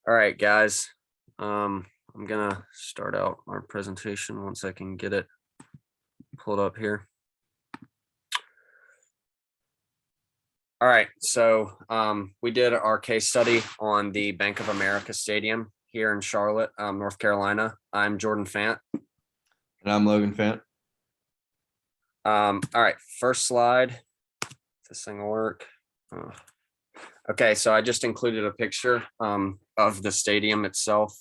All right, guys. I'm gonna start out our presentation once I can get it pulled up here. All right, so we did our case study on the Bank of America Stadium here in Charlotte, North Carolina. I'm Jordan Fant. And I'm Logan Fant. All right, first slide. This thing will work. Okay, so I just included a picture of the stadium itself.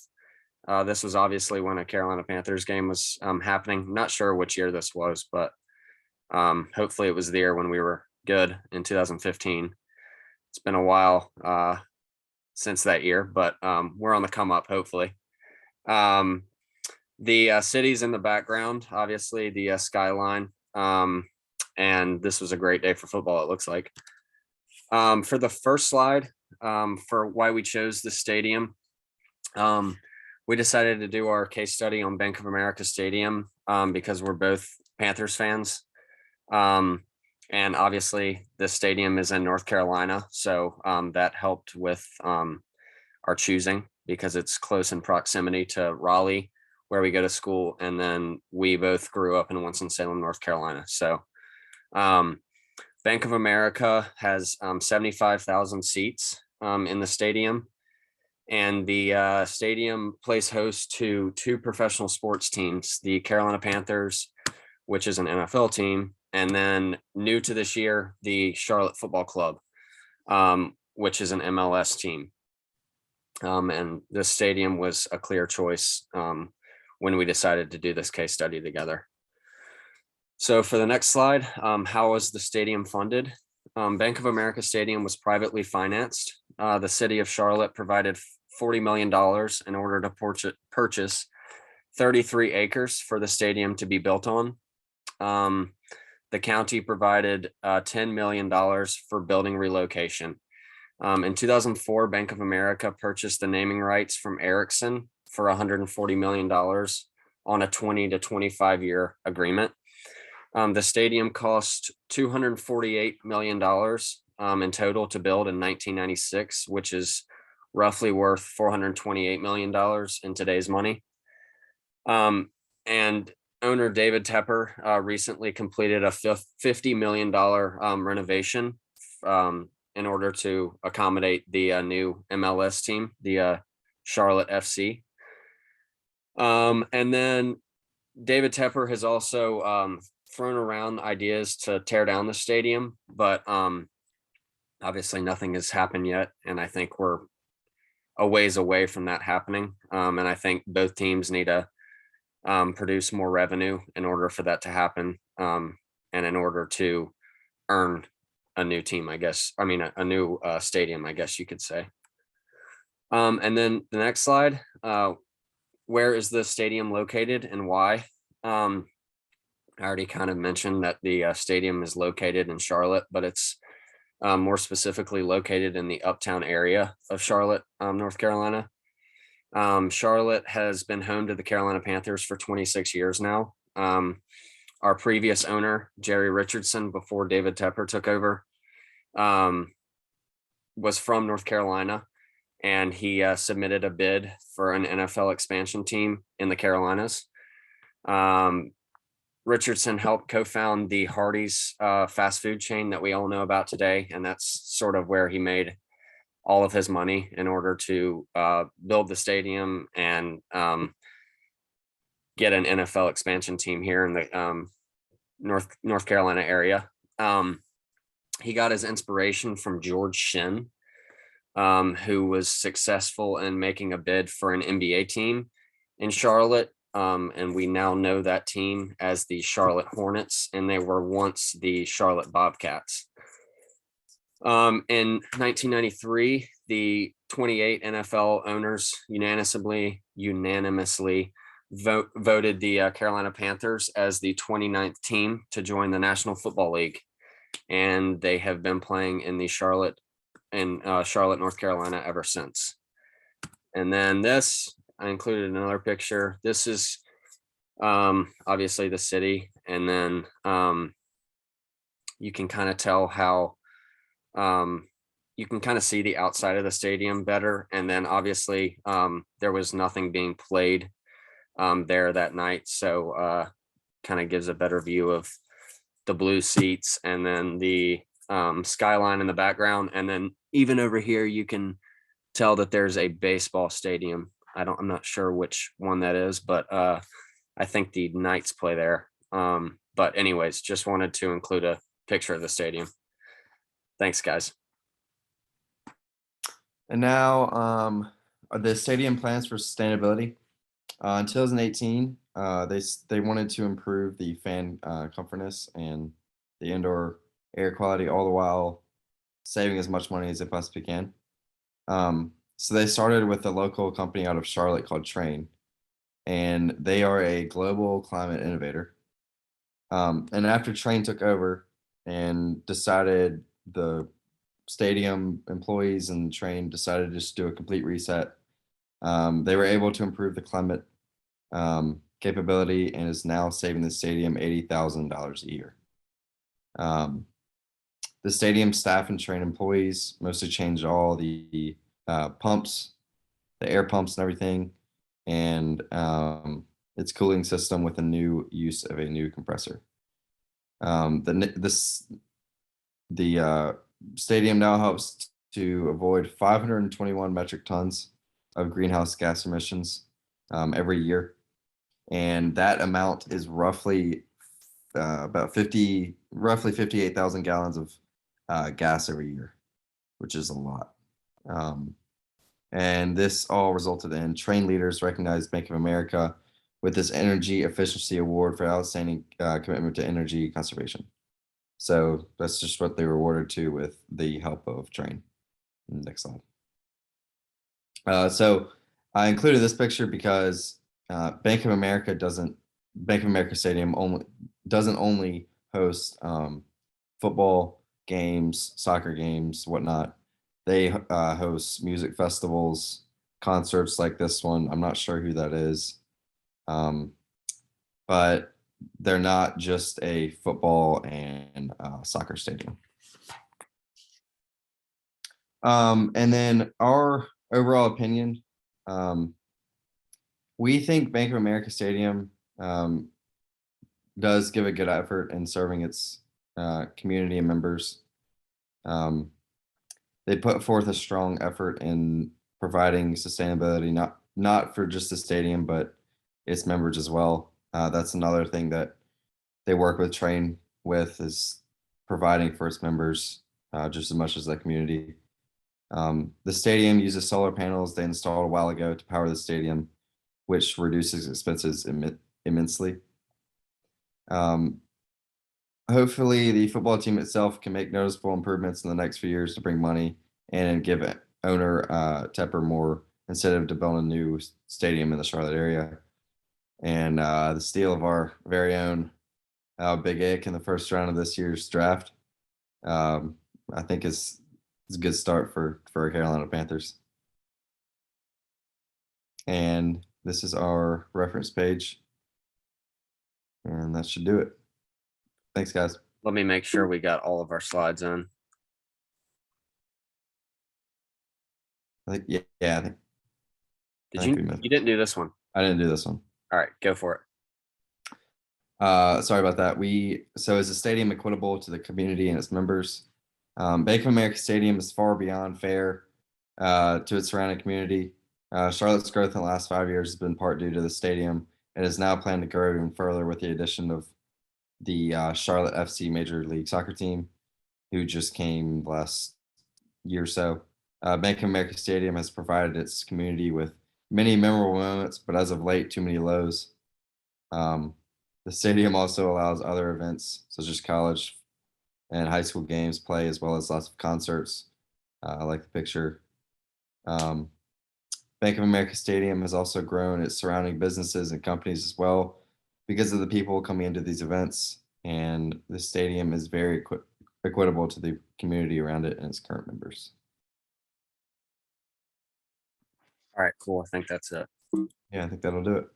This was obviously when a Carolina Panthers game was happening. Not sure which year this was, but hopefully it was the year when we were good in 2015. It's been a while since that year, but we're on the come up, hopefully. The city's in the background, obviously, the skyline. And this was a great day for football, it looks like. For the first slide, for why we chose the stadium, we decided to do our case study on Bank of America Stadium because we're both Panthers fans. And obviously the stadium is in North Carolina. So that helped with our choosing because it's close in proximity to Raleigh, where we go to school. And then we both grew up in Winston-Salem, North Carolina. So Bank of America has 75,000 seats in the stadium. And the stadium plays host to two professional sports teams, the Carolina Panthers, which is an NFL team, and then new to this year, the Charlotte Football Club, which is an MLS team. And this stadium was a clear choice when we decided to do this case study together. So for the next slide, how was the stadium funded? Bank of America Stadium was privately financed. The city of Charlotte provided $40 million in order to purchase 33 acres for the stadium to be built on. The county provided $10 million for building relocation. In 2004, Bank of America purchased the naming rights from Ericsson for $140 million on a 20 to 25 year agreement. The stadium cost $248 million in total to build in 1996, which is roughly worth $428 million in today's money. And owner David Tepper recently completed a $50 million renovation in order to accommodate the new MLS team, the Charlotte FC. And then David Tepper has also thrown around ideas to tear down the stadium, but obviously nothing has happened yet. And I think we're a ways away from that happening. And I think both teams need to produce more revenue in order for that to happen. And in order to earn a new team, I guess, I mean, a new stadium, I guess you could say. And then the next slide, where is the stadium located and why? I already kind of mentioned that the stadium is located in Charlotte, but it's more specifically located in the uptown area of Charlotte, North Carolina. Charlotte has been home to the Carolina Panthers for 26 years now. Our previous owner, Jerry Richardson, before David Tepper took over, was from North Carolina, and he submitted a bid for an NFL expansion team in the Carolinas. Richardson helped co-found the Hardee's fast food chain that we all know about today, and that's sort of where he made all of his money in order to build the stadium and get an NFL expansion team here in the North Carolina area. He got his inspiration from George Shinn, who was successful in making a bid for an NBA team in Charlotte. And we now know that team as the Charlotte Hornets, and they were once the Charlotte Bobcats. In 1993, the 28 NFL owners unanimously voted the Carolina Panthers as the 29th team to join the National Football League, and they have been playing in Charlotte, North Carolina ever since. And then I included another picture. This is obviously the city, and then you can kind of tell how you can kind of see the outside of the stadium better. And then obviously there was nothing being played there that night. So kind of gives a better view of the blue seats and then the skyline in the background. And then even over here, you can tell that there's a baseball stadium. I'm not sure which one that is, but I think the Knights play there. But anyways, just wanted to include a picture of the stadium. Thanks, guys. And now, are the stadium plans for sustainability. In 2018, they wanted to improve the fan comfortness and the indoor air quality, all the while saving as much money as they possibly can. So they started with a local company out of Charlotte called Train, and they are a global climate innovator. And after Train took over and decided the stadium employees and Train decided to just do a complete reset, they were able to improve the climate capability and is now saving the stadium $80,000 a year. The stadium staff and Train employees mostly changed all the pumps, the air pumps and everything, and its cooling system with a new use of a new compressor. The stadium now helps to avoid 521 metric tons of greenhouse gas emissions every year, and that amount is roughly roughly 58,000 gallons of gas every year, which is a lot. And this all resulted in Train leaders recognized Bank of America with this Energy Efficiency Award for outstanding commitment to energy conservation. So that's just what they were awarded to with the help of Train. Next slide. So I included this picture because Bank of America Stadium doesn't only host football games, soccer games, whatnot. They host music festivals, concerts like this one. I'm not sure who that is, but they're not just a football and soccer stadium. And then our overall opinion, we think Bank of America Stadium does give a good effort in serving its community and members. They put forth a strong effort in providing sustainability, not for just the stadium, but its members as well. That's another thing that they work with Train with, is providing for its members just as much as the community. The stadium uses solar panels they installed a while ago to power the stadium, which reduces expenses immensely. Hopefully, the football team itself can make noticeable improvements in the next few years to bring money and give owner Tepper more incentive to build a new stadium in the Charlotte area. And the steal of our very own Big Ick in the first round of this year's draft, I think is a good start for our Carolina Panthers. And this is our reference page, and that should do it. Thanks, guys. Let me make sure we got all of our slides in. I think, yeah, I think. You didn't do this one? I didn't do this one. All right, go for it. Sorry about that. So is the stadium equitable to the community and its members? Bank of America Stadium is far beyond fair to its surrounding community. Charlotte's growth in the last 5 years has been part due to the stadium, and is now planned to grow even further with the addition of the Charlotte FC Major League Soccer team, who just came last year or so. Bank of America Stadium has provided its community with many memorable moments, but as of late, too many lows. The stadium also allows other events such as college and high school games play, as well as lots of concerts. I like the picture. Bank of America Stadium has also grown its surrounding businesses and companies as well because of the people coming into these events, and the stadium is very equitable to the community around it and its current members. All right, cool. I think that's it. Yeah, I think that'll do it.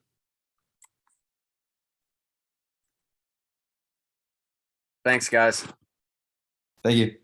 Thanks, guys. Thank you.